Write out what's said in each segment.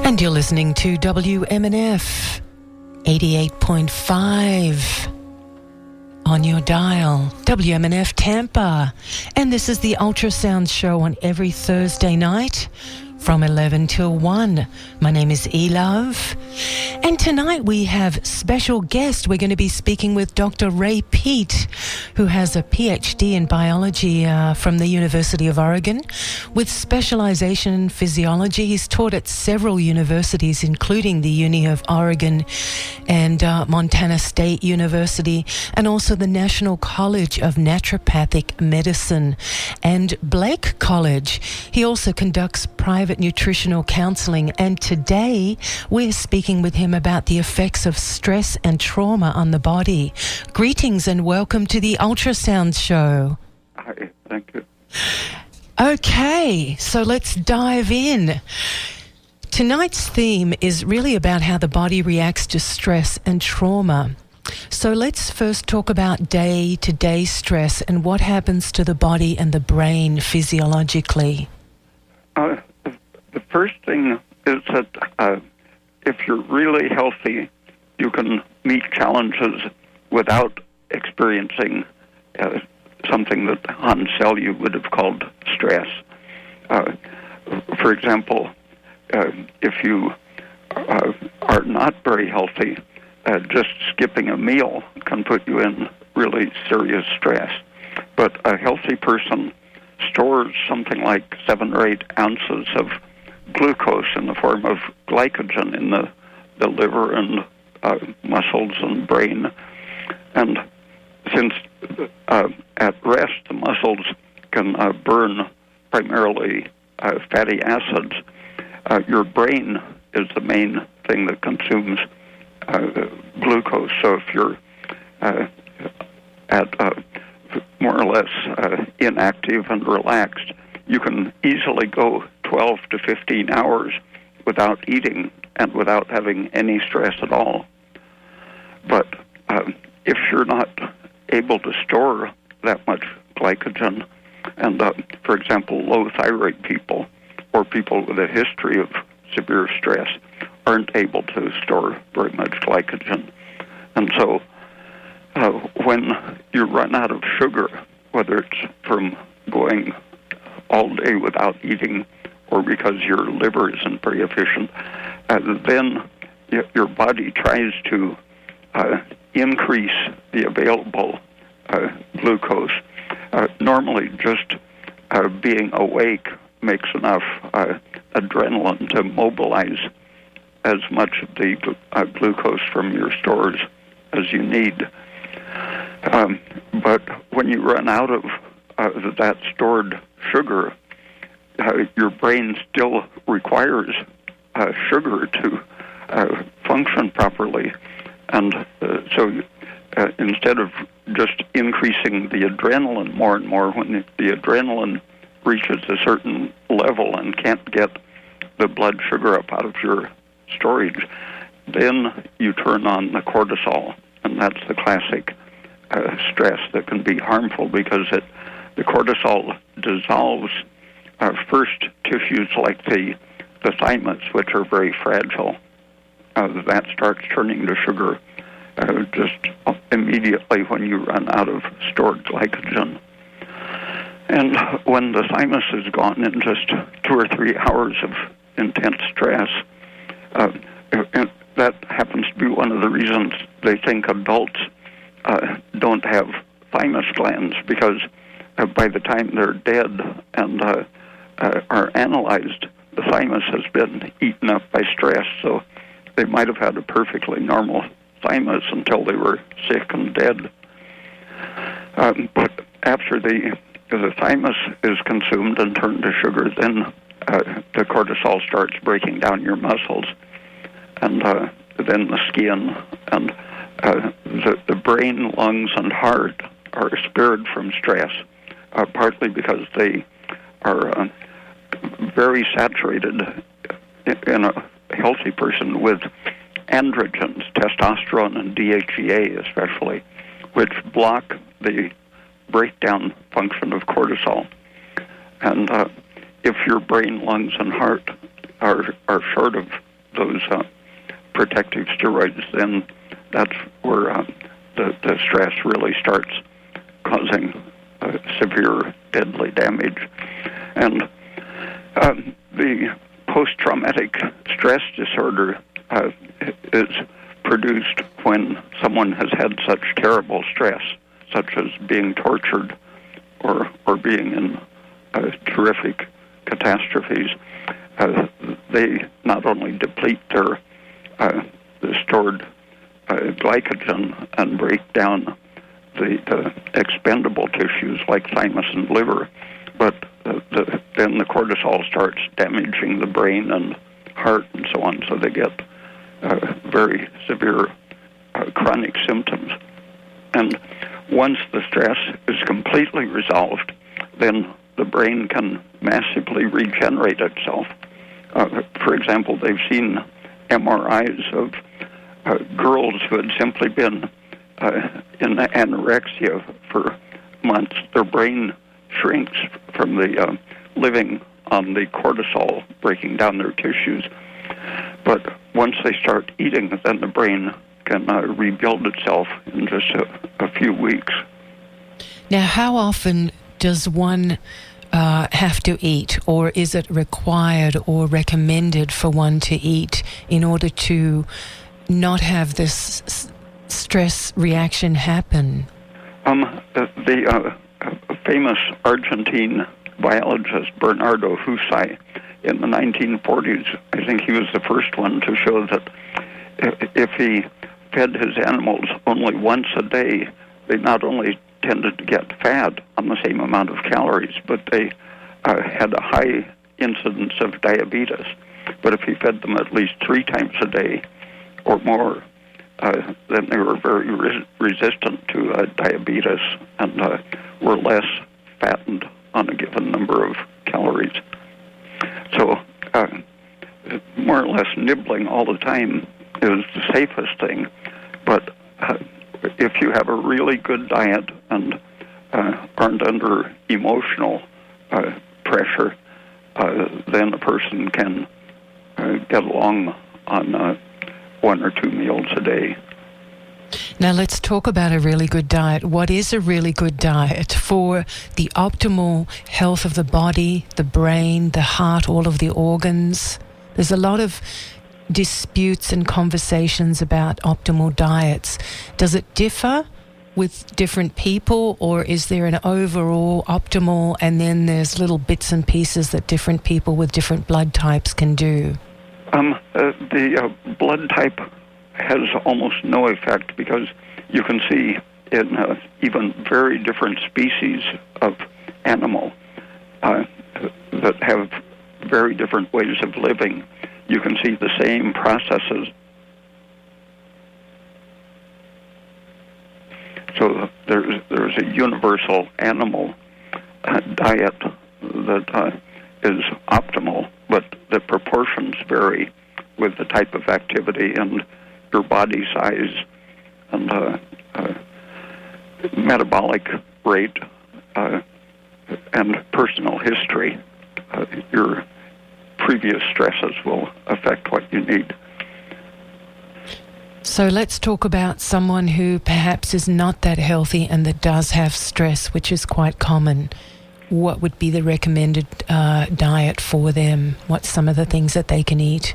And you're listening to WMNF 88.5 on your dial, WMNF Tampa. And this is the Ultrasound Show on every Thursday night from 11 till 1. My name is Eluv. And tonight we have special guest. We're going to be speaking with Dr. Ray Peat, who has a PhD in biology from the University of Oregon with specialization in physiology. He's taught at several universities, including the Uni of Oregon and Montana State University, and also the National College of Naturopathic Medicine and Blake College. He also conducts private nutritional counseling, and today we're speaking with him about the effects of stress and trauma on the body. Greetings and welcome to the Ultrasound Show. Hi, thank you. Okay, so let's dive in. Tonight's theme is really about how the body reacts to stress and trauma. So let's first talk about day-to-day stress and what happens to the body and the brain physiologically. The first thing is that if you're really healthy, you can meet challenges without experiencing something that Hans Selye would have called stress. For example, if you are not very healthy, just skipping a meal can put you in really serious stress. But a healthy person stores something like 7 or 8 ounces of glucose in the form of glycogen in the liver and muscles and brain. And since at rest the muscles can burn primarily fatty acids, your brain is the main thing that consumes glucose. So if you're at more or less inactive and relaxed, you can easily go 12 to 15 hours without eating and without having any stress at all. But if you're not able to store that much glycogen, and for example, low thyroid people or people with a history of severe stress aren't able to store very much glycogen. And so when you run out of sugar, whether it's from going all day without eating or because your liver isn't very efficient, then your body tries to increase the available glucose. Normally just being awake makes enough adrenaline to mobilize as much of the glucose from your stores as you need. But when you run out of that stored sugar, your brain still requires sugar to function properly. And so instead of just increasing the adrenaline more and more, when the adrenaline reaches a certain level and can't get the blood sugar up out of your storage, then you turn on the cortisol. And that's the classic stress that can be harmful because the cortisol dissolves first tissues like the thymus, which are very fragile. That starts turning to sugar just immediately when you run out of stored glycogen. And when the thymus is gone in just 2 or 3 hours of intense stress, that happens to be one of the reasons they think adults don't have thymus glands, because by the time they're dead and are analyzed, the thymus has been eaten up by stress, so they might have had a perfectly normal thymus until they were sick and dead. But after the thymus is consumed and turned to sugar, then the cortisol starts breaking down your muscles, and then the skin, and the brain, lungs, and heart are spared from stress, partly because they are very saturated in a healthy person with androgens, testosterone and DHEA especially, which block the breakdown function of cortisol. And if your brain, lungs, and heart are short of those protective steroids, then that's where the stress really starts causing severe, deadly damage. And the post-traumatic stress disorder is produced when someone has had such terrible stress, such as being tortured or being in terrific catastrophes. They not only deplete their stored glycogen and break down the expendable tissues like thymus and liver, but then the cortisol starts damaging the brain and heart and so on, so they get very severe chronic symptoms. And once the stress is completely resolved, then the brain can massively regenerate itself. For example, they've seen MRIs of girls who had simply been in anorexia for months. Their brain shrinks from the living on the cortisol breaking down their tissues. But once they start eating, then the brain can rebuild itself in just a few weeks. Now, how often does one have to eat, or is it required or recommended for one to eat in order to not have this stress reaction happen? The famous Argentine biologist Bernardo Husay in the 1940s, I think he was the first one to show that if he fed his animals only once a day, they not only tended to get fat on the same amount of calories, but they had a high incidence of diabetes. But if he fed them at least 3 times a day or more, then they were very resistant to diabetes and were less fattened on a given number of calories. So more or less nibbling all the time is the safest thing. But if you have a really good diet and aren't under emotional pressure, then a person can get along on 1 or 2 meals a day. Now let's talk about a really good diet. What is a really good diet for the optimal health of the body, the brain, the heart, all of the organs? There's a lot of disputes and conversations about optimal diets. Does it differ with different people, or is there an overall optimal and then there's little bits and pieces that different people with different blood types can do? The blood type has almost no effect, because you can see in even very different species of animal that have very different ways of living, you can see the same processes. So there's a universal animal diet that is optimal, but the proportions vary with the type of activity and your body size and metabolic rate and personal history. Your previous stresses will affect what you need. So let's talk about someone who perhaps is not that healthy and that does have stress, which is quite common. What would be the recommended diet for them? What's some of the things that they can eat?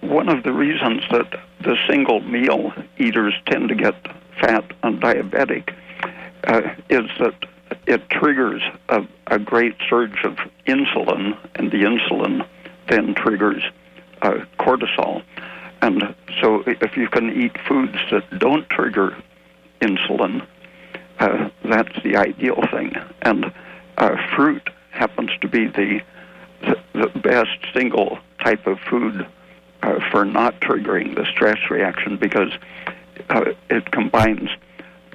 One of the reasons that the single meal eaters tend to get fat and diabetic is that it triggers a great surge of insulin, and the insulin then triggers cortisol. And so if you can eat foods that don't trigger insulin, that's the ideal thing. And fruit happens to be the best single type of food for not triggering the stress reaction, because it combines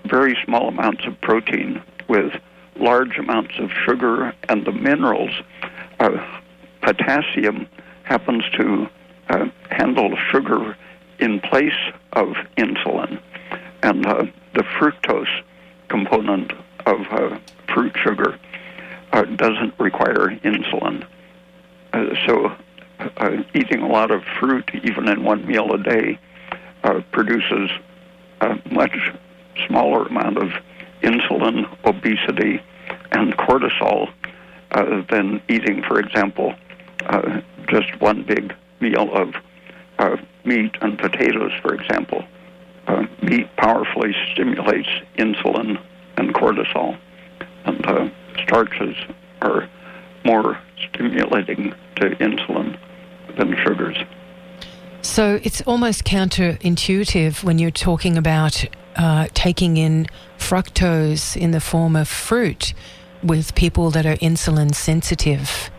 very small amounts of protein with large amounts of sugar and the minerals. Potassium happens to handle sugar in place of insulin, and the fructose component of fruit sugar doesn't require insulin. So eating a lot of fruit, even in one meal a day, produces a much smaller amount of insulin, obesity, and cortisol than eating, for example, just one big meal of meat and potatoes, for example. Meat powerfully stimulates insulin and cortisol, and starches are more stimulating to insulin than sugars. So it's almost counterintuitive when you're talking about taking in fructose in the form of fruit with people that are insulin sensitive.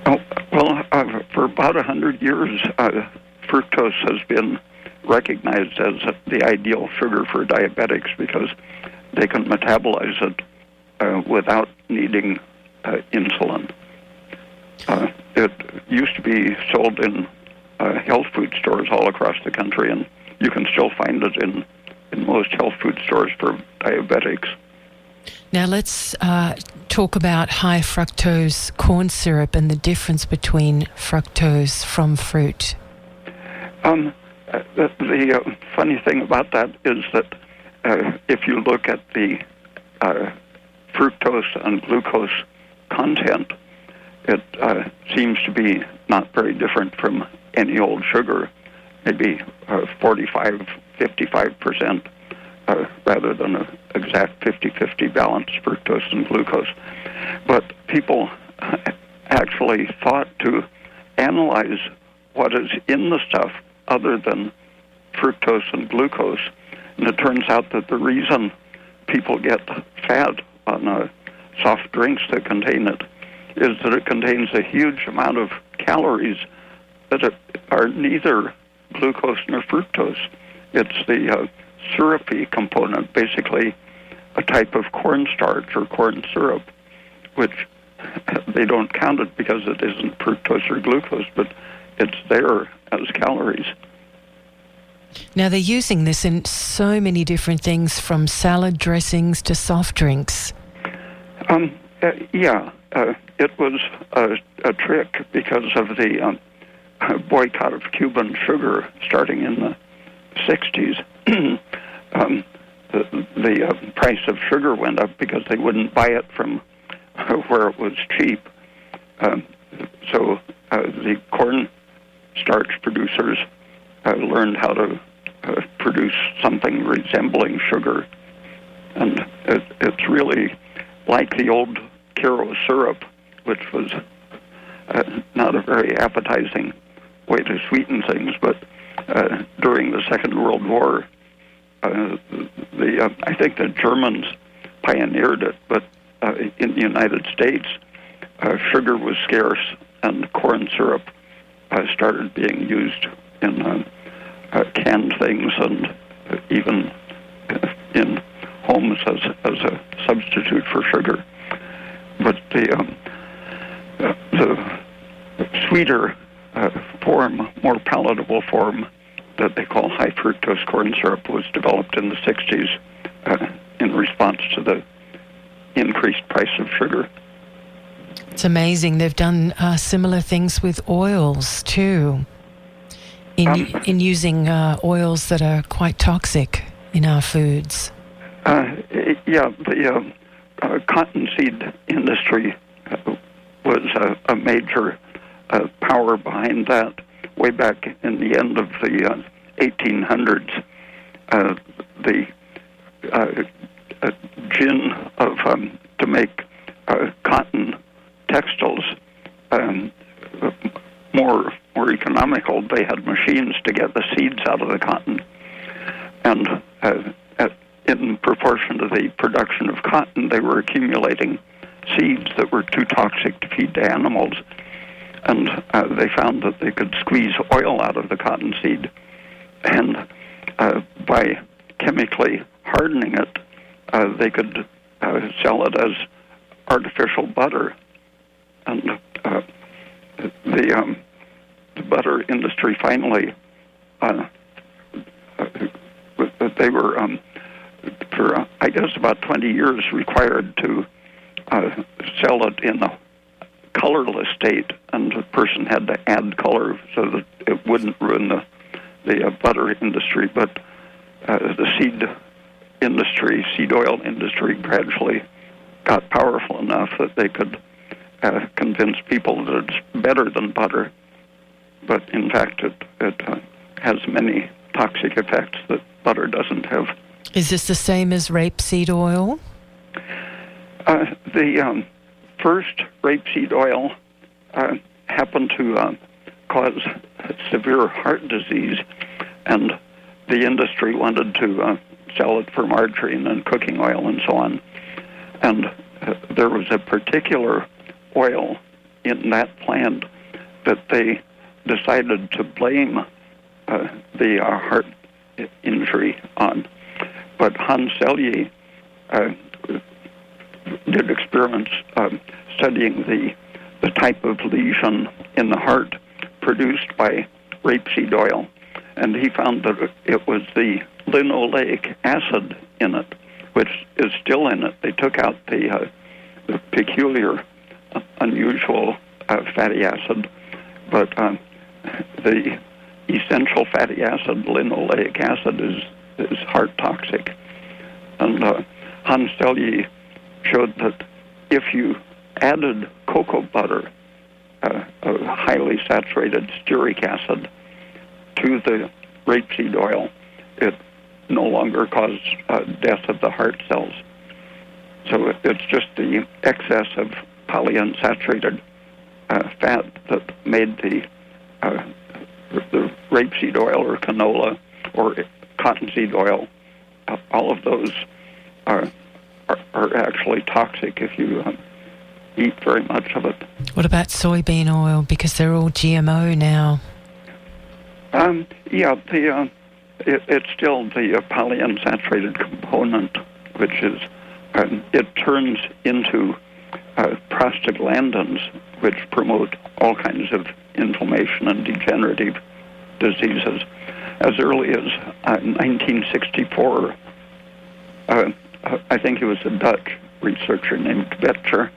Oh, well, for about 100 years, fructose has been recognized as the ideal sugar for diabetics because they can metabolize it without needing insulin. It used to be sold in health food stores all across the country, and you can still find it in most health food stores for diabetics. Now let's talk about high fructose corn syrup and the difference between fructose from fruit. The funny thing about that is that if you look at the fructose and glucose content, it seems to be not very different from any old sugar, maybe 45, 55%, rather than an exact 50-50 balance, fructose and glucose. But people actually thought to analyze what is in the stuff other than fructose and glucose, and it turns out that the reason people get fat on soft drinks that contain it is that it contains a huge amount of calories that are neither glucose nor fructose. It's the syrupy component, basically a type of cornstarch or corn syrup, which they don't count it because it isn't fructose or glucose, but it's there as calories. Now, they're using this in so many different things, from salad dressings to soft drinks. It was a trick because of the boycott of Cuban sugar starting in the 60s. The price of sugar went up because they wouldn't buy it from where it was cheap. So the corn starch producers learned how to produce something resembling sugar. And it's really like the old Karo syrup, which was not a very appetizing way to sweeten things, but during the Second World War, I think the Germans pioneered it, but in the United States, sugar was scarce, and corn syrup started being used in canned things and even in homes as a substitute for sugar. But the sweeter form, more palatable form that they call high fructose corn syrup was developed in the 60s in response to the increased price of sugar. It's amazing. They've done similar things with oils too, in using oils that are quite toxic in our foods. The cottonseed industry was a major power behind that. Way back in the end of the 1800s, the gin of to make cotton textiles more economical. They had machines to get the seeds out of the cotton, and in proportion to the production of cotton, they were accumulating seeds that were too toxic to feed to animals. And they found that they could squeeze oil out of the cottonseed, and by chemically hardening it, they could sell it as artificial butter. And the butter industry finally, they were, for I guess about 20 years, required to sell it in colorless state, and the person had to add color so that it wouldn't ruin the butter industry. But the seed oil industry gradually got powerful enough that they could convince people that it's better than butter. But in fact, it has many toxic effects that butter doesn't have. Is this the same as rapeseed oil? The first rapeseed oil happened to cause severe heart disease, and the industry wanted to sell it for margarine and cooking oil and so on. And there was a particular oil in that plant that they decided to blame the heart injury on. But Hans Selye did experiments studying the type of lesion in the heart produced by rapeseed oil, and he found that it was the linoleic acid in it, which is still in it. They took out the peculiar, unusual fatty acid, but the essential fatty acid, linoleic acid, is heart toxic. And Hans Selye showed that if you added cocoa butter, a highly saturated stearic acid, to the rapeseed oil, it no longer caused death of the heart cells. So it's just the excess of polyunsaturated fat that made the rapeseed oil or canola or cottonseed oil. All of those are actually toxic if you eat very much of it. What about soybean oil? Because they're all GMO now. It's still the polyunsaturated component, which is it turns into prostaglandins, which promote all kinds of inflammation and degenerative diseases. As early as 1964, I think it was a Dutch researcher named Betcher,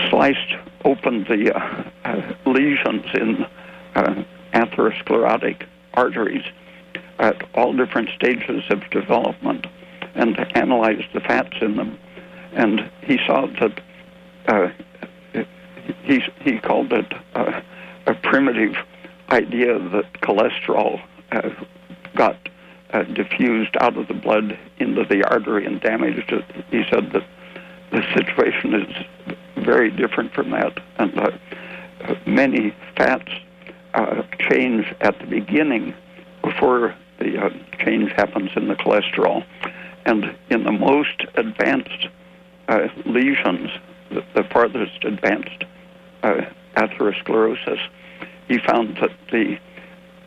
sliced open the lesions in atherosclerotic arteries at all different stages of development and analyzed the fats in them. And he saw that he called it a primitive idea that cholesterol got diffused out of the blood into the artery and damaged it. He said that the situation is very different from that, and many fats change at the beginning before the change happens in the cholesterol. And in the most advanced lesions, the farthest advanced atherosclerosis, he found that the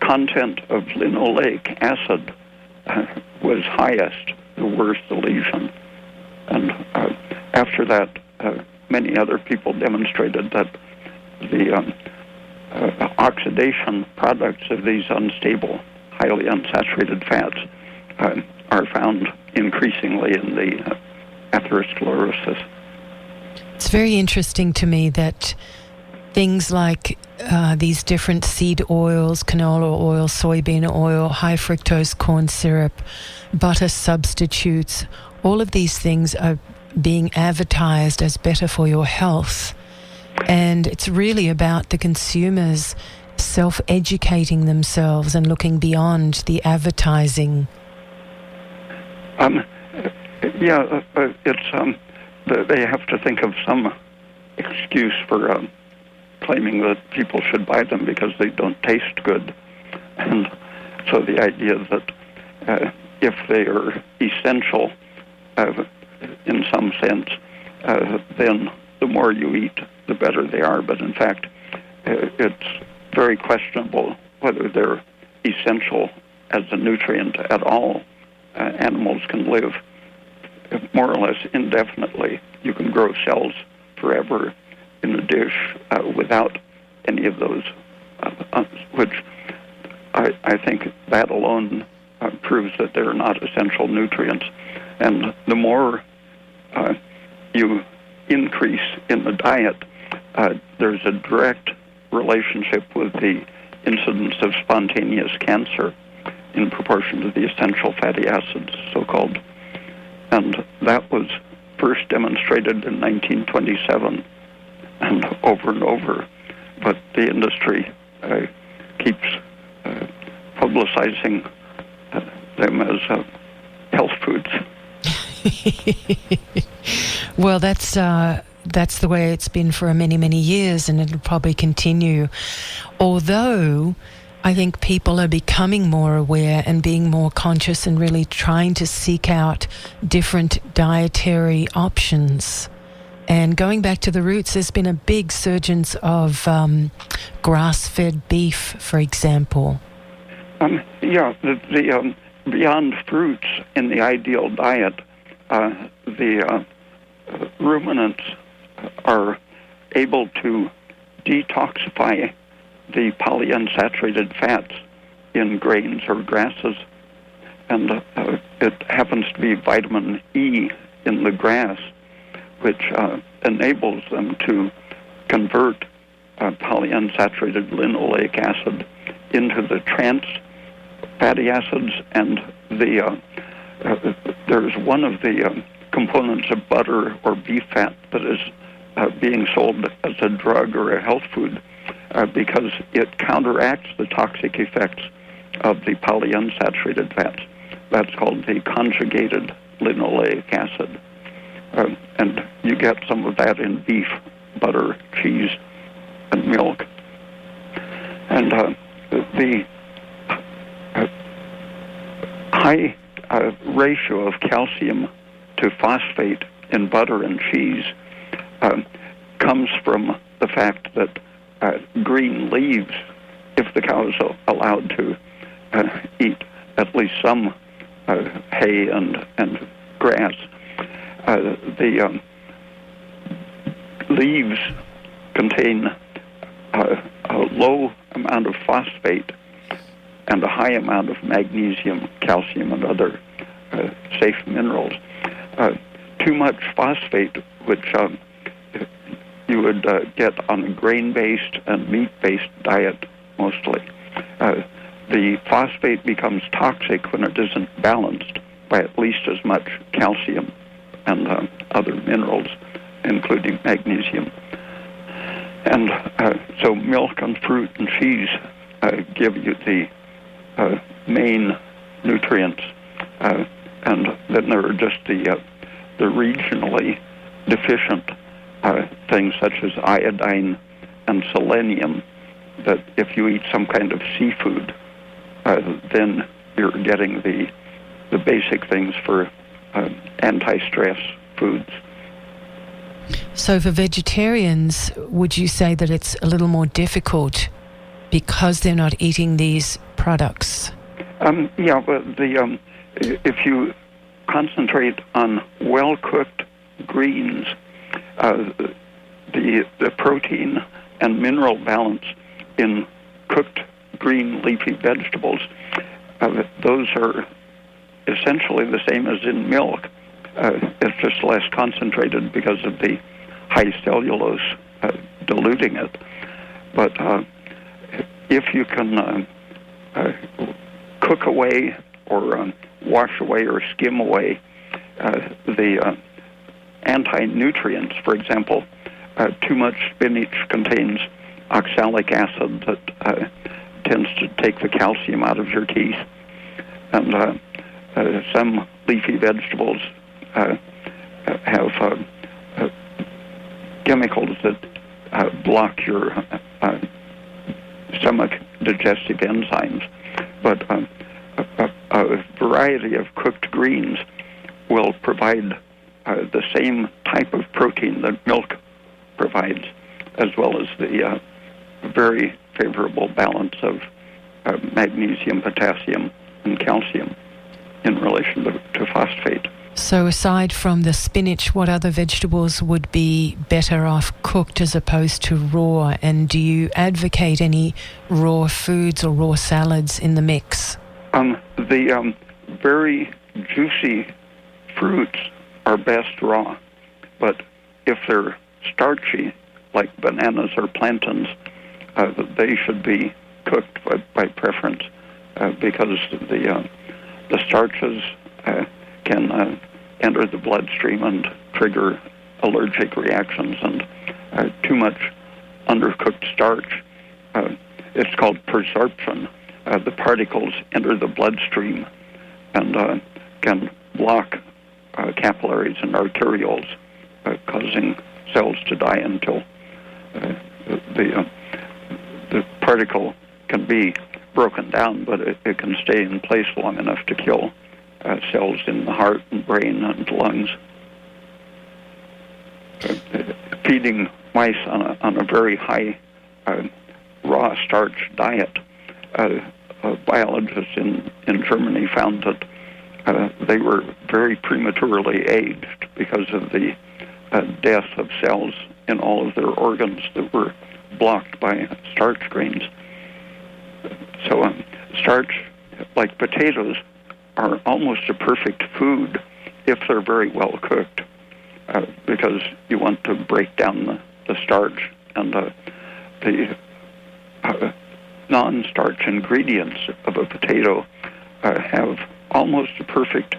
content of linoleic acid was highest the worse the lesion. And after that, many other people demonstrated that the oxidation products of these unstable, highly unsaturated fats are found increasingly in the atherosclerosis. It's very interesting to me that things like these different seed oils, canola oil, soybean oil, high fructose corn syrup, butter substitutes, all of these things are being advertised as better for your health. And it's really about the consumers self-educating themselves and looking beyond the advertising. They have to think of some excuse for claiming that people should buy them because they don't taste good. And so the idea that if they are essential in some sense, then the more you eat, the better they are. But in fact, it's very questionable whether they're essential as a nutrient at all. Animals can live more or less indefinitely. You can grow cells forever in a dish without any of those, which I think that alone proves that they're not essential nutrients. And the more you increase in the diet, there's a direct relationship with the incidence of spontaneous cancer in proportion to the essential fatty acids, so-called. And that was first demonstrated in 1927 and over. But the industry keeps publicizing them as health foods. Well, that's the way it's been for many, many years, and it'll probably continue. Although I think people are becoming more aware and being more conscious and really trying to seek out different dietary options. And going back to the roots, there's been a big surgence of grass-fed beef, for example. The beyond fruits in the ideal diet, the ruminants are able to detoxify the polyunsaturated fats in grains or grasses, and it happens to be vitamin E in the grass, which enables them to convert polyunsaturated linoleic acid into the trans fatty acids, and there's one of the components of butter or beef fat that is being sold as a drug or a health food because it counteracts the toxic effects of the polyunsaturated fats. That's called the conjugated linoleic acid. And you get some of that in beef, butter, cheese, and milk. And the high ratio of calcium to phosphate in butter and cheese comes from the fact that green leaves, if the cow is allowed to eat at least some hay and grass, the leaves contain a low amount of phosphate and a high amount of magnesium, calcium, and other safe minerals. Too much phosphate, which you would get on a grain-based and meat-based diet mostly. The phosphate becomes toxic when it isn't balanced by at least as much calcium and other minerals, including magnesium. And so milk and fruit and cheese give you the main nutrients. And then there are just the regionally deficient things such as iodine and selenium, that if you eat some kind of seafood, then you're getting the basic things for anti-stress foods. So for vegetarians, would you say that it's a little more difficult because they're not eating these products? Yeah, but if you concentrate on well-cooked greens, the protein and mineral balance in cooked green leafy vegetables, those are essentially the same as in milk. It's just less concentrated because of the high cellulose diluting it. But if you can cook away or wash away or skim away the anti-nutrients, for example, too much spinach contains oxalic acid that tends to take the calcium out of your teeth. And some leafy vegetables have chemicals that block your stomach digestive enzymes. But a variety of cooked greens will provide the same type of protein that milk provides, as well as the very favorable balance of magnesium, potassium, and calcium in relation to phosphate. So aside from the spinach, what other vegetables would be better off cooked as opposed to raw? And do you advocate any raw foods or raw salads in the mix? The very juicy fruits are best raw, but if they're starchy, like bananas or plantains, they should be cooked by preference because the starches can enter the bloodstream and trigger allergic reactions, and too much undercooked starch, it's called persorption. The particles enter the bloodstream and can block capillaries and arterioles, causing cells to die until the particle can be broken down, but it can stay in place long enough to kill cells in the heart and brain and lungs. Feeding mice on a very high raw starch diet, biologists in Germany found that they were very prematurely aged because of the death of cells in all of their organs that were blocked by starch grains. So starch, like potatoes, are almost a perfect food if they're very well cooked, because you want to break down the starch, and the non-starch ingredients of a potato have almost a perfect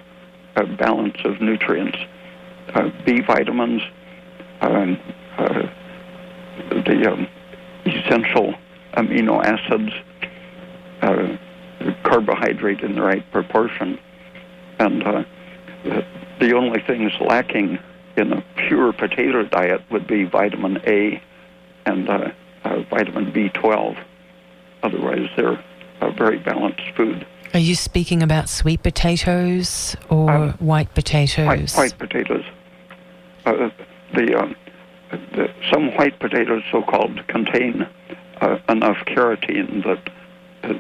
balance of nutrients. B vitamins, the essential amino acids, carbohydrate in the right proportion, and the only things lacking in a pure potato diet would be vitamin A and vitamin B12. Otherwise, they're a very balanced food. Are you speaking about sweet potatoes or white potatoes? White potatoes. Some white potatoes, so-called, contain enough carotene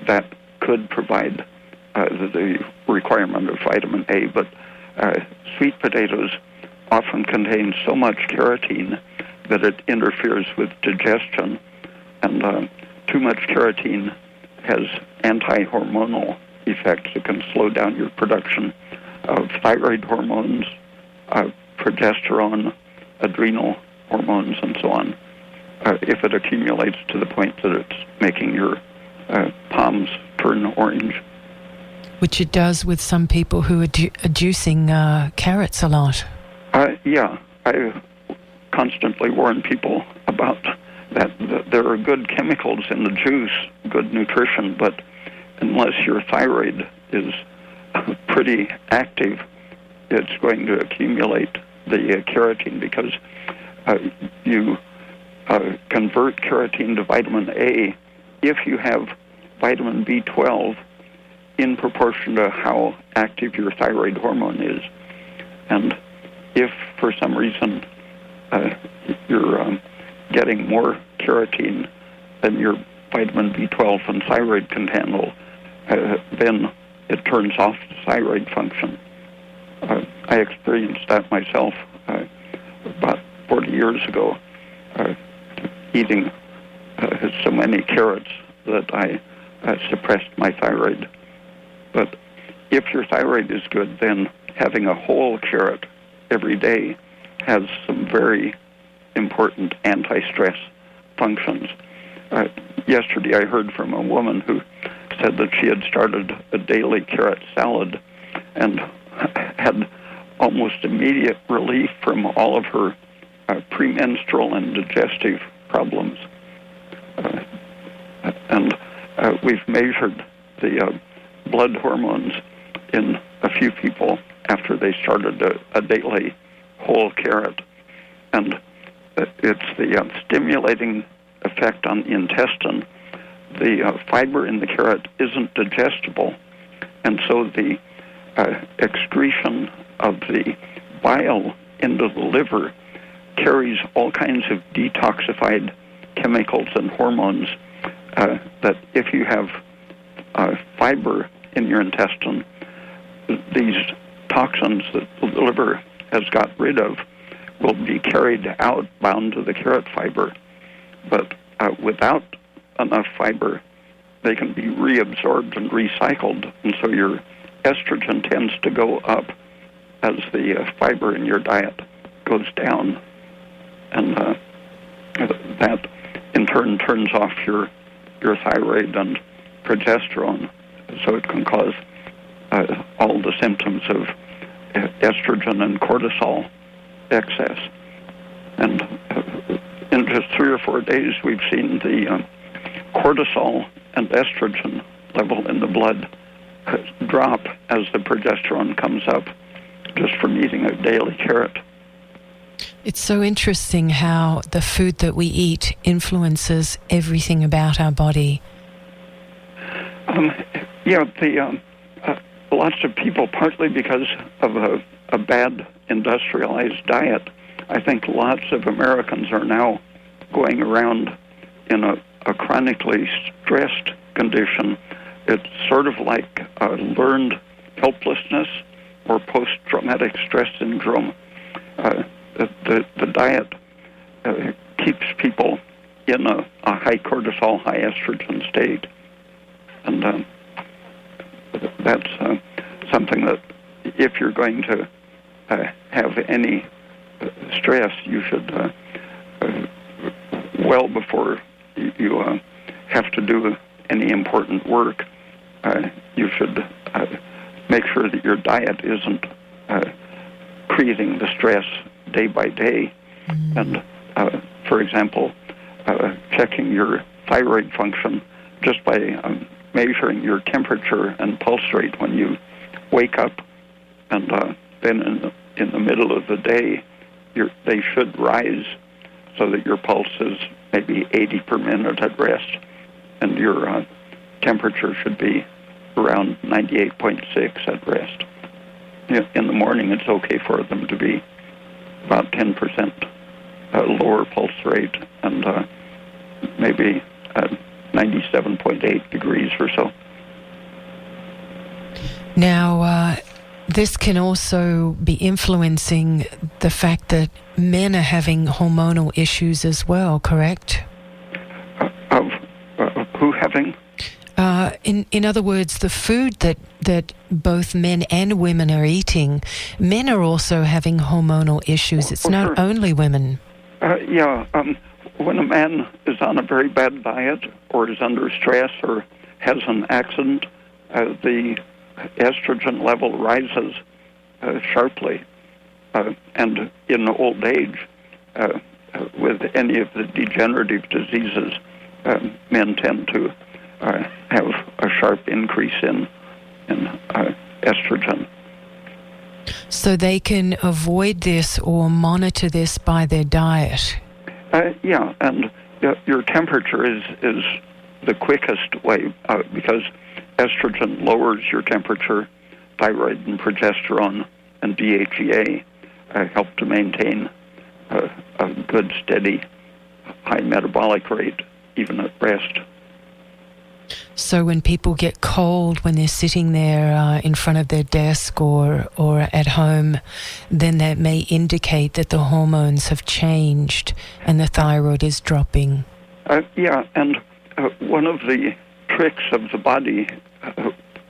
that could provide the requirement of vitamin A, but sweet potatoes often contain so much carotene that it interferes with digestion, and too much carotene has anti-hormonal effects. It can slow down your production of thyroid hormones, progesterone, adrenal hormones, and so on, if it accumulates to the point that it's making your palms turn orange. Which it does with some people who are juicing carrots a lot. Yeah, I constantly warn people about that. There are good chemicals in the juice, good nutrition, but unless your thyroid is pretty active, it's going to accumulate the carotene, because you convert carotene to vitamin A if you have vitamin B12 in proportion to how active your thyroid hormone is. And if for some reason you're getting more carotene than your vitamin B12 and thyroid can handle, then it turns off the thyroid function. I experienced that myself about 40 years ago, eating so many carrots that I suppressed my thyroid. But if your thyroid is good, then having a whole carrot every day has some very important anti-stress functions. Yesterday I heard from a woman who said that she had started a daily carrot salad and had almost immediate relief from all of her premenstrual and digestive problems. And we've measured the blood hormones in a few people after they started a daily whole carrot. And it's the stimulating effect on the intestine. The fiber in the carrot isn't digestible, and so the excretion of the bile into the liver carries all kinds of detoxified chemicals and hormones that if you have fiber in your intestine, these toxins that the liver has got rid of will be carried out, bound to the carrot fiber. But without enough fiber, they can be reabsorbed and recycled, and so your estrogen tends to go up as the fiber in your diet goes down. and that in turn turns off your thyroid and progesterone, so it can cause all the symptoms of estrogen and cortisol excess. And in just 3 or 4 days, we've seen the cortisol and estrogen level in the blood drop as the progesterone comes up, just from eating a daily carrot. It's so interesting how the food that we eat influences everything about our body. Lots of people, partly because of a bad industrialized diet, I think lots of Americans are now going around in a chronically stressed condition. It's sort of like learned helplessness or post-traumatic stress syndrome. The diet keeps people in a high cortisol, high estrogen state. And that's something that if you're going to have any stress, you should, well before you have to do any important work, you should make sure that your diet isn't creating the stress day by day. And, for example, checking your thyroid function just by measuring your temperature and pulse rate when you wake up, and then in the middle of the day, they should rise so that your pulse is maybe 80 per minute at rest, and your temperature should be around 98.6 at rest. In the morning, it's okay for them to be about 10% lower pulse rate and maybe 97.8 degrees or so. Now, this can also be influencing the fact that men are having hormonal issues as well, correct? Of who having? In other words, the food that both men and women are eating, men are also having hormonal issues. It's not only women. When a man is on a very bad diet or is under stress or has an accident, the estrogen level rises sharply. And in old age, with any of the degenerative diseases, men tend to have a sharp increase in estrogen. So they can avoid this or monitor this by their diet? And your temperature is the quickest way because estrogen lowers your temperature. Thyroid and progesterone and DHEA help to maintain a good, steady, high metabolic rate, even at rest. So when people get cold when they're sitting there in front of their desk or at home, then that may indicate that the hormones have changed and the thyroid is dropping. And one of the tricks of the body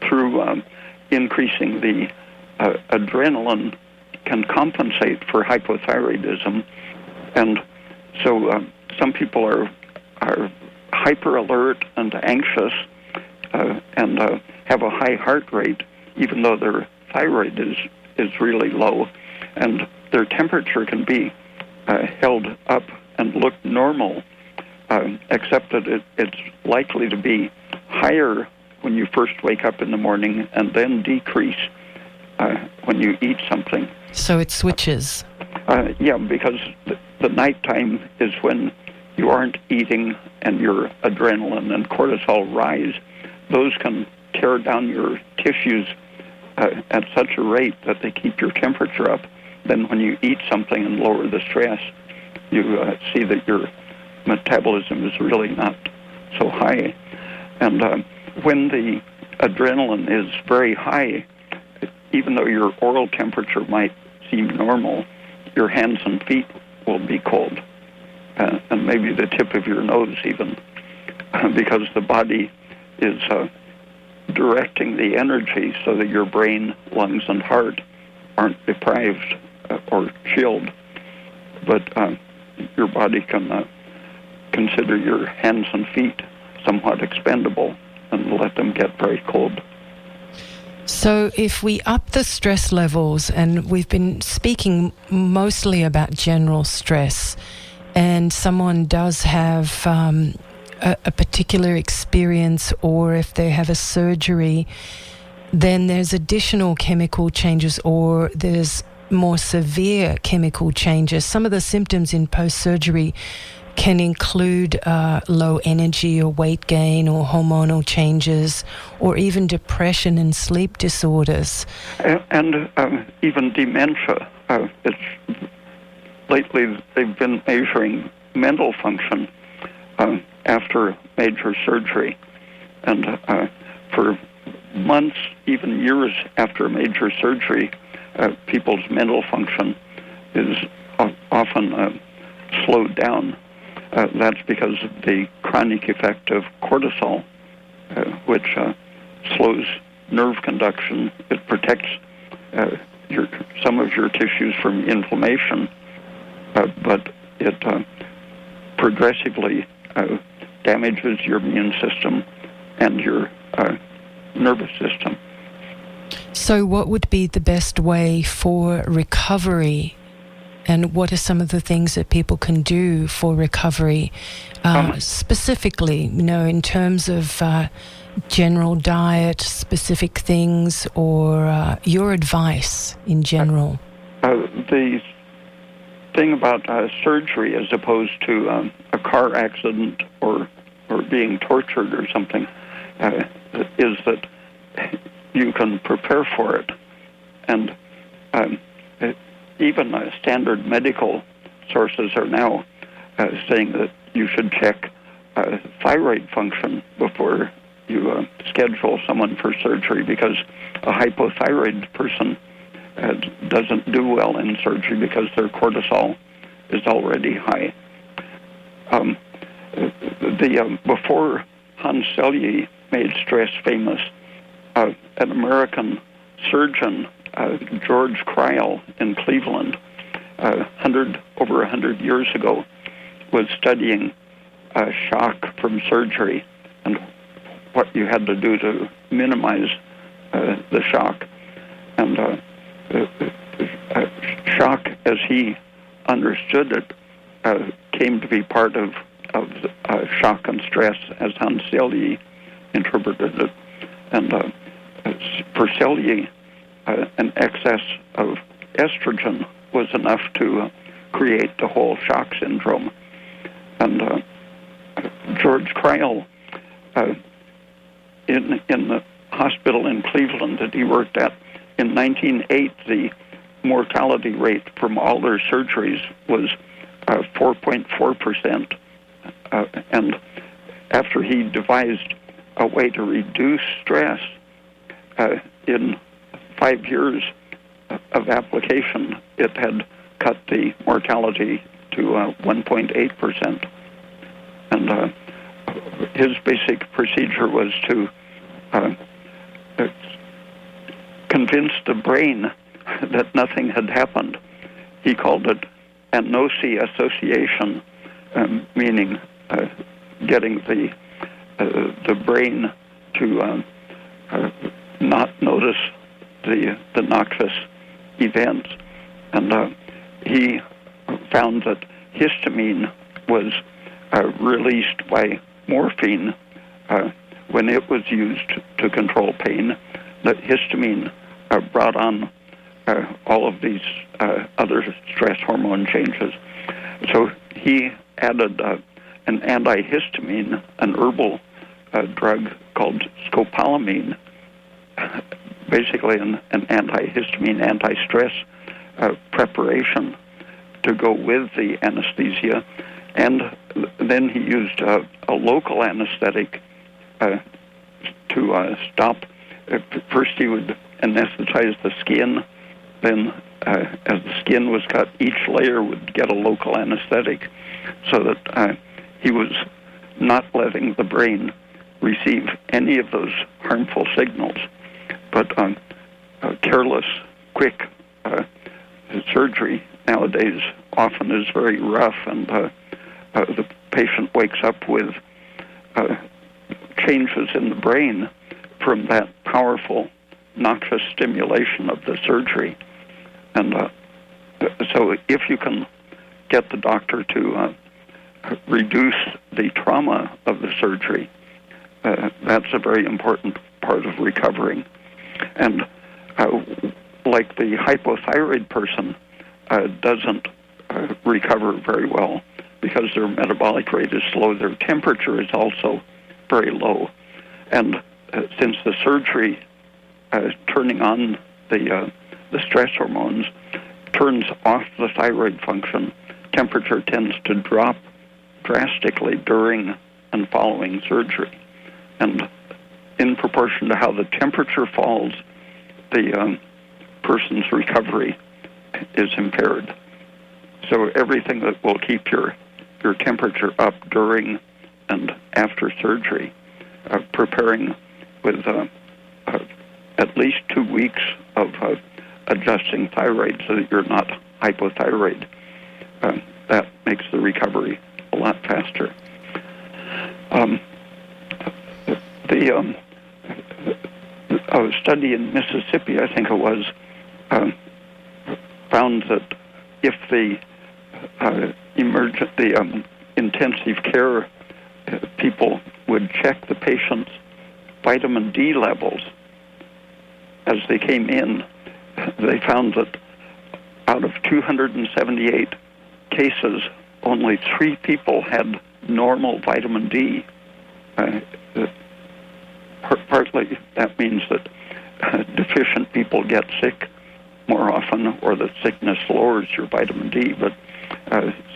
through increasing the adrenaline can compensate for hypothyroidism. And so some people are hyper alert and anxious and have a high heart rate, even though their thyroid is really low, and their temperature can be held up and look normal, except that it's likely to be higher when you first wake up in the morning and then decrease when you eat something. So it switches. Because the nighttime is when you aren't eating and your adrenaline and cortisol rise. Those can tear down your tissues at such a rate that they keep your temperature up. Then when you eat something and lower the stress, you see that your metabolism is really not so high. And when the adrenaline is very high, even though your oral temperature might seem normal, your hands and feet will be cold. And maybe the tip of your nose even, because the body is directing the energy so that your brain, lungs, and heart aren't deprived or chilled. But your body can consider your hands and feet somewhat expendable and let them get very cold. So if we up the stress levels, and we've been speaking mostly about general stress, and someone does have a particular experience, or if they have a surgery, then there's additional chemical changes, or there's more severe chemical changes. Some of the symptoms in post-surgery can include low energy or weight gain or hormonal changes, or even depression and sleep disorders. And even dementia. Lately, they've been measuring mental function after major surgery. And for months, even years after major surgery, people's mental function is often slowed down. That's because of the chronic effect of cortisol, which slows nerve conduction. It protects some of your tissues from inflammation, but it progressively damages your immune system and your nervous system. So what would be the best way for recovery, and what are some of the things that people can do for recovery, specifically, in terms of general diet, specific things, or your advice in general? The thing about surgery as opposed to a car accident or being tortured or something is that you can prepare for it. And even standard medical sources are now saying that you should check thyroid function before you schedule someone for surgery, because a hypothyroid person doesn't do well in surgery because their cortisol is already high. Before Hans Selye made stress famous, an American surgeon, George Cryle in Cleveland, over 100 years ago, was studying shock from surgery and what you had to do to minimize the shock. And shock, as he understood it, came to be part of shock and stress, as Hans Selye interpreted it. And for Selye, an excess of estrogen was enough to create the whole shock syndrome. And George Cryle, in the hospital in Cleveland that he worked at, in 1908, the mortality rate from all their surgeries was 4.4%. And after he devised a way to reduce stress, in 5 years of application, it had cut the mortality to 1.8%. And his basic procedure was to convince the brain that nothing had happened. He called it anosi association, meaning getting the brain to not notice the noxious events. And he found that histamine was released by morphine when it was used to control pain. That histamine brought on all of these other stress hormone changes. So he added an antihistamine, an herbal drug called scopolamine, basically an antihistamine, anti-stress preparation to go with the anesthesia. And then he used a local anesthetic to stop. First he would anesthetize the skin, then as the skin was cut, each layer would get a local anesthetic, so that he was not letting the brain receive any of those harmful signals. But careless, quick surgery nowadays often is very rough, and the patient wakes up with changes in the brain from that powerful, noxious stimulation of the surgery. And so if you can get the doctor to reduce the trauma of the surgery, that's a very important part of recovering. And like the hypothyroid person doesn't recover very well because their metabolic rate is slow. Their temperature is also very low. And since the surgery turning on the stress hormones turns off the thyroid function, temperature tends to drop drastically during and following surgery. And in proportion to how the temperature falls, the person's recovery is impaired. So everything that will keep your temperature up during and after surgery, preparing with at least 2 weeks of adjusting thyroid so that you're not hypothyroid, that makes the recovery a lot faster. A study in Mississippi, I think it was, found that if the intensive care people would check the patient's vitamin D levels as they came in, they found that out of 278 cases, only 3 people had normal vitamin D. Partly that means that deficient people get sick more often, or that sickness lowers your vitamin D, but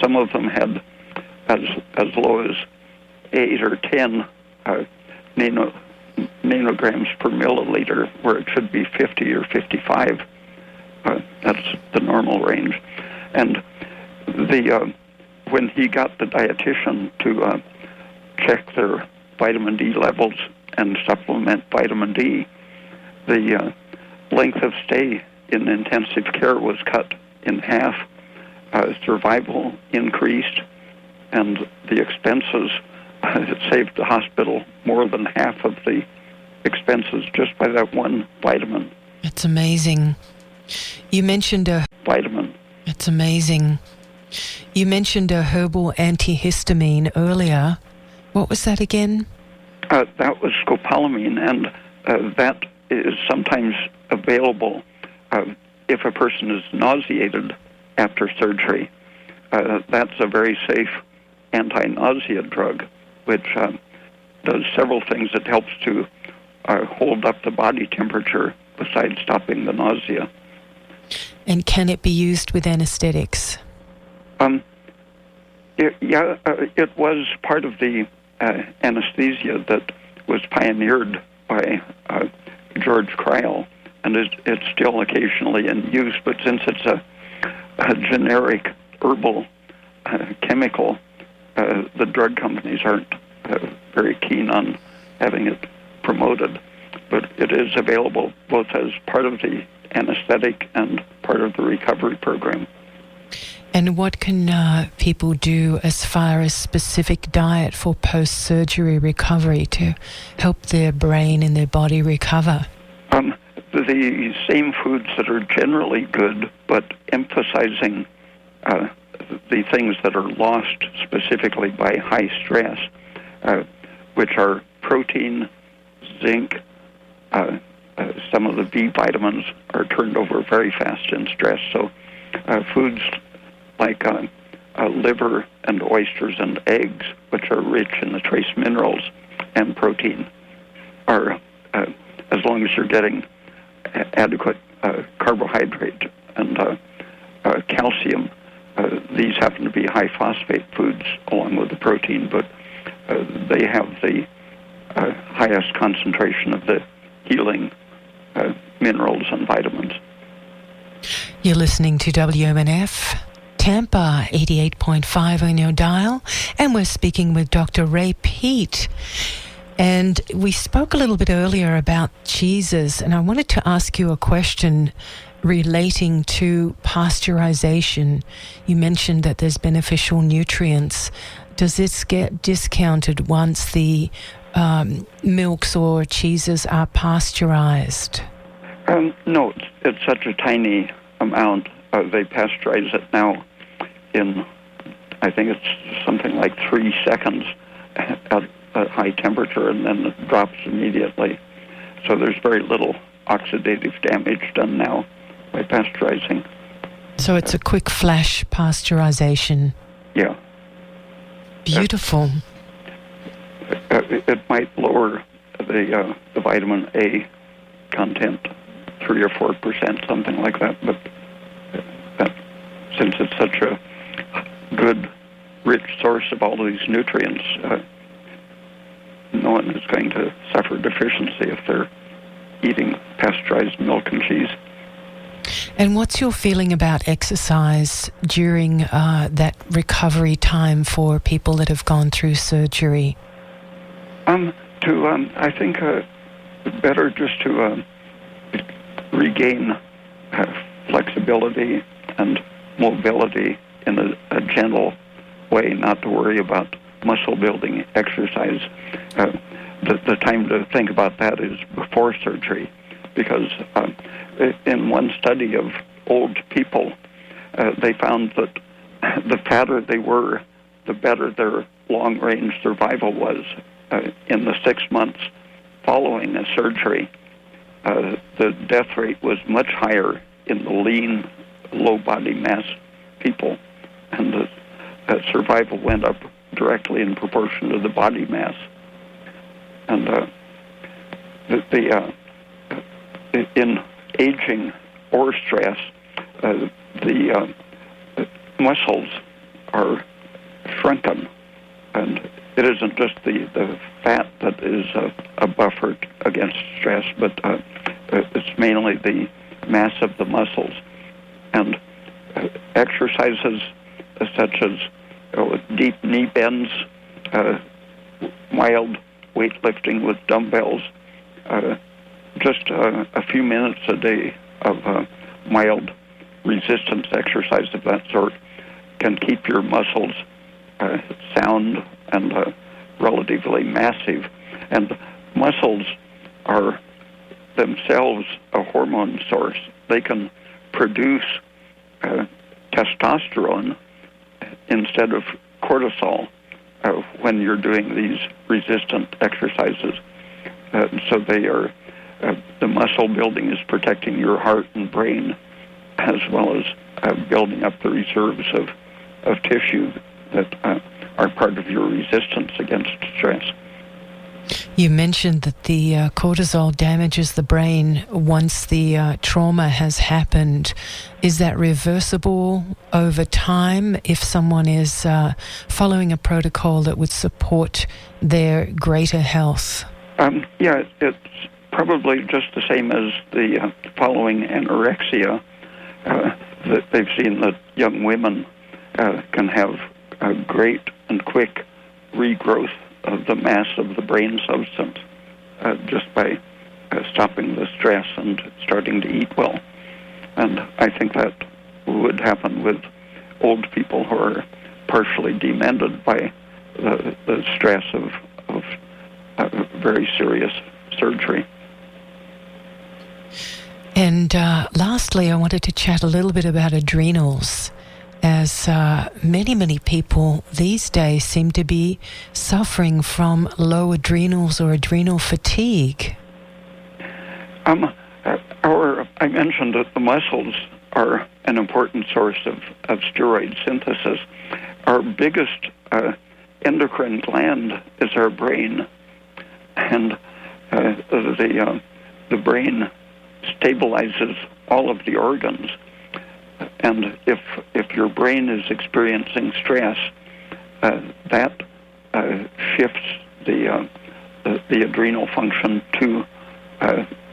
some of them had as low as 8 or 10 nanograms per milliliter, where it should be 50 or 55. That's the normal range. And when he got the dietitian to check their vitamin D levels and supplement vitamin D, the length of stay in intensive care was cut in half, survival increased, and the expenses, it saved the hospital more than half of the expenses just by that one vitamin. It's amazing. You mentioned a vitamin. It's amazing. You mentioned a Hobo Antihistamine earlier. What was that again? That was scopolamine, and that is sometimes available if a person is nauseated after surgery. That's a very safe anti-nausea drug, which does several things. It helps to hold up the body temperature besides stopping the nausea. And can it be used with anesthetics? It was part of the anesthesia that was pioneered by George Crile, and it's still occasionally in use, but since it's a generic herbal chemical, the drug companies aren't very keen on having it promoted. But it is available both as part of the anesthetic and part of the recovery program. And what can people do as far as specific diet for post-surgery recovery to help their brain and their body recover? The same foods that are generally good, but emphasizing the things that are lost specifically by high stress, which are protein, zinc. Some of the B vitamins are turned over very fast in stress, so foods like liver and oysters and eggs, which are rich in the trace minerals and protein, are, as long as you're getting adequate carbohydrate and calcium, these happen to be high phosphate foods along with the protein, but they have the highest concentration of the healing minerals and vitamins. You're listening to WMNF Tampa 88.5 on your dial, and we're speaking with Dr. Ray Peat. And we spoke a little bit earlier about cheeses, and I wanted to ask you a question relating to pasteurization. You mentioned that there's beneficial nutrients. Does this get discounted once the milks or cheeses are pasteurized? No, it's such a tiny amount. They pasteurize it now in, I think it's something like 3 seconds at a high temperature, and then it drops immediately. So there's very little oxidative damage done now by pasteurizing. So it's a quick flash pasteurization. Yeah. Beautiful. It might lower the vitamin A content 3 or 4%, something like that. But since it's such a good, rich source of all these nutrients, no one is going to suffer deficiency if they're eating pasteurized milk and cheese. And what's your feeling about exercise during that recovery time for people that have gone through surgery? I think better just to regain flexibility and mobility in a gentle way, not to worry about muscle building exercise. The time to think about that is before surgery, because in one study of old people, they found that the fatter they were, the better their long-range survival was. In the 6 months following a surgery, the death rate was much higher in the lean, low body mass people, and the survival went up directly in proportion to the body mass. And in aging or stress, the muscles are shrunken, and it isn't just the fat that is a buffer against stress, but it's mainly the mass of the muscles. And exercises such as deep knee bends, mild weightlifting with dumbbells, just a few minutes a day of mild resistance exercise of that sort can keep your muscles sound and relatively massive. And muscles are themselves a hormone source. They can produce testosterone instead of cortisol when you're doing these resistant exercises. So they are, the muscle building is protecting your heart and brain, as well as building up the reserves of tissue that are part of your resistance against stress. You mentioned that the cortisol damages the brain once the trauma has happened. Is that reversible over time if someone is following a protocol that would support their greater health? Yeah, it's probably just the same as the following anorexia. That they've seen that young women can have a great and quick regrowth of the mass of the brain substance just by stopping the stress and starting to eat well. And I think that would happen with old people who are partially demented by the stress of very serious surgery. And lastly, I wanted to chat a little bit about adrenals, as many people these days seem to be suffering from adrenals or adrenal fatigue. I mentioned that the muscles are an important source of steroid synthesis. Our biggest endocrine gland is our brain, and the brain stabilizes all of the organs. And if your brain is experiencing stress, that shifts the adrenal function to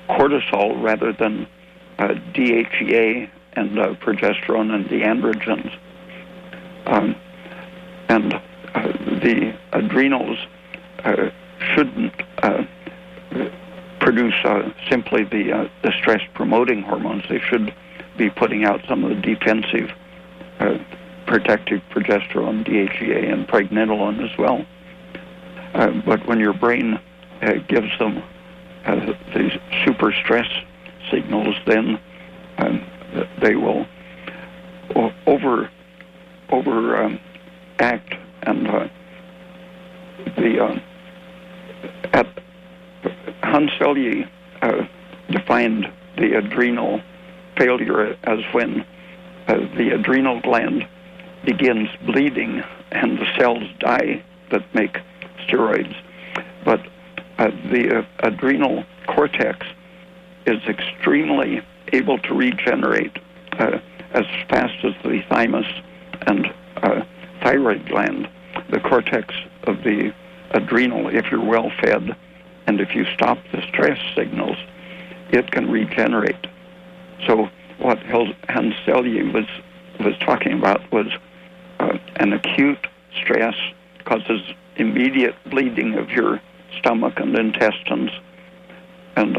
cortisol rather than DHEA and progesterone and the androgens. And the adrenals shouldn't produce simply the stress-promoting hormones. They should be putting out some of the defensive, protective progesterone, DHEA, and pregnenolone as well. But when your brain gives them these super stress signals, then they will overact, and Hanselye defined the adrenal failure as when the adrenal gland begins bleeding and the cells die that make steroids. But the adrenal cortex is extremely able to regenerate as fast as the thymus and thyroid gland. The cortex of the adrenal, if you're well fed and if you stop the stress signals, it can regenerate. So what Hanselye was talking about was an acute stress causes immediate bleeding of your stomach and intestines, and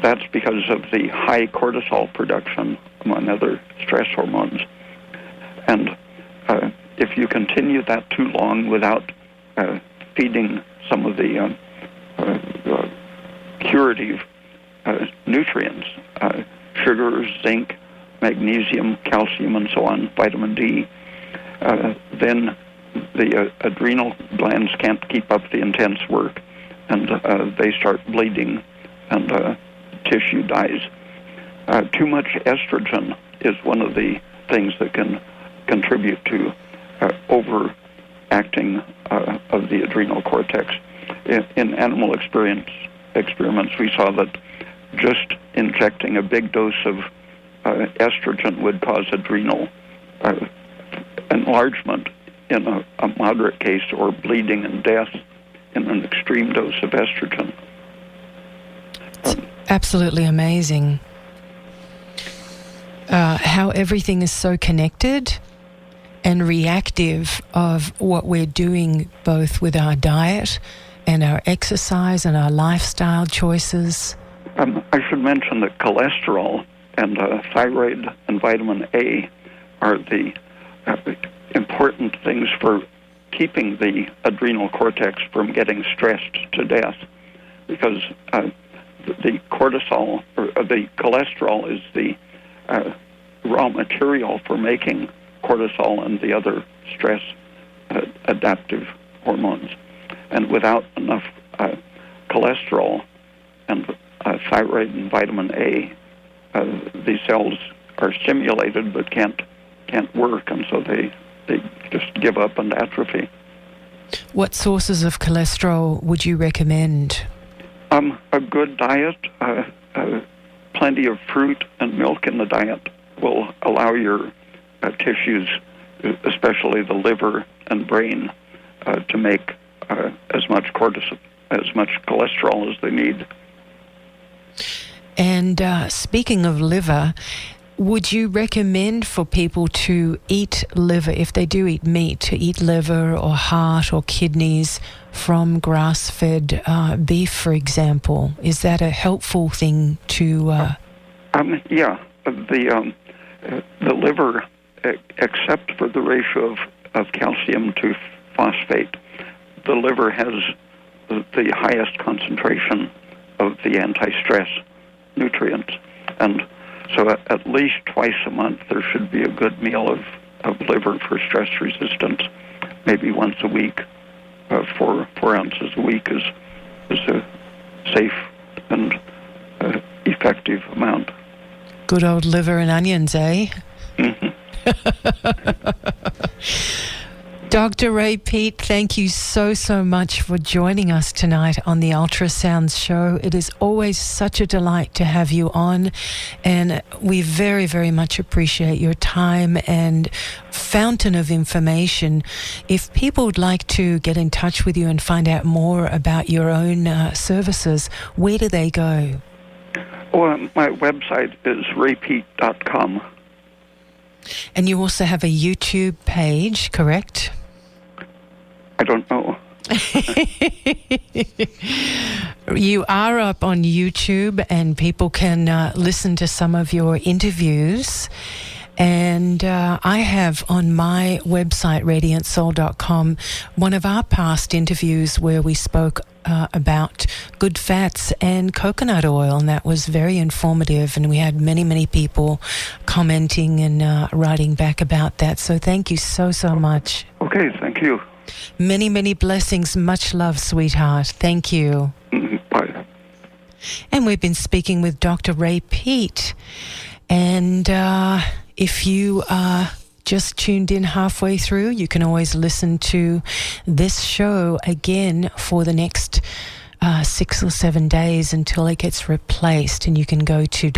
that's because of the high cortisol production, among other stress hormones. And if you continue that too long without feeding some of the curative nutrients, sugars, zinc, magnesium, calcium, and so on, vitamin D, then the adrenal glands can't keep up the intense work, and they start bleeding, and tissue dies. Too much estrogen is one of the things that can contribute to overacting of the adrenal cortex. In animal experiments, we saw that just injecting a big dose of estrogen would cause adrenal enlargement in a moderate case, or bleeding and death in an extreme dose of estrogen. It's absolutely amazing how everything is so connected and reactive of what we're doing, both with our diet and our exercise and our lifestyle choices. I should mention that cholesterol and thyroid and vitamin A are the important things for keeping the adrenal cortex from getting stressed to death, because the cortisol, or the cholesterol, is the raw material for making cortisol and the other stress adaptive hormones. And without enough cholesterol and thyroid and vitamin A, these cells are stimulated but can't work, and so they just give up and atrophy. What sources of cholesterol would you recommend? A good diet, plenty of fruit and milk in the diet will allow your tissues, especially the liver and brain, to make as much cholesterol as they need. And speaking of liver, would you recommend for people to eat liver, if they do eat meat, to eat liver or heart or kidneys from grass-fed beef, for example? Is that a helpful thing to... Yeah. The liver, except for the ratio of calcium to phosphate, the liver has the highest concentration of the anti-stress nutrients. And so at least twice a month there should be a good meal of liver for stress resistance. Maybe once a week, 4 ounces a week is a safe and effective amount. Good old liver and onions, eh? Mm-hmm. Dr. Ray Peat, thank you so much for joining us tonight on the Ultrasounds Show. It is always such a delight to have you on, and we very, very much appreciate your time and fountain of information. If people would like to get in touch with you and find out more about your own services, where do they go? Well, my website is raypeat.com. And you also have a YouTube page, correct? I don't know. You are up on YouTube, and people can listen to some of your interviews. And I have on my website, radiantsoul.com, one of our past interviews where we spoke about good fats and coconut oil, and that was very informative, and we had many, many people commenting and writing back about that. So thank you so much. Okay, thank you. Many, many blessings. Much love, sweetheart. Thank you. Bye. And we've been speaking with Dr. Ray Peat. And if you are just tuned in halfway through, you can always listen to this show again for the next 6 or 7 days until it gets replaced. And you can go to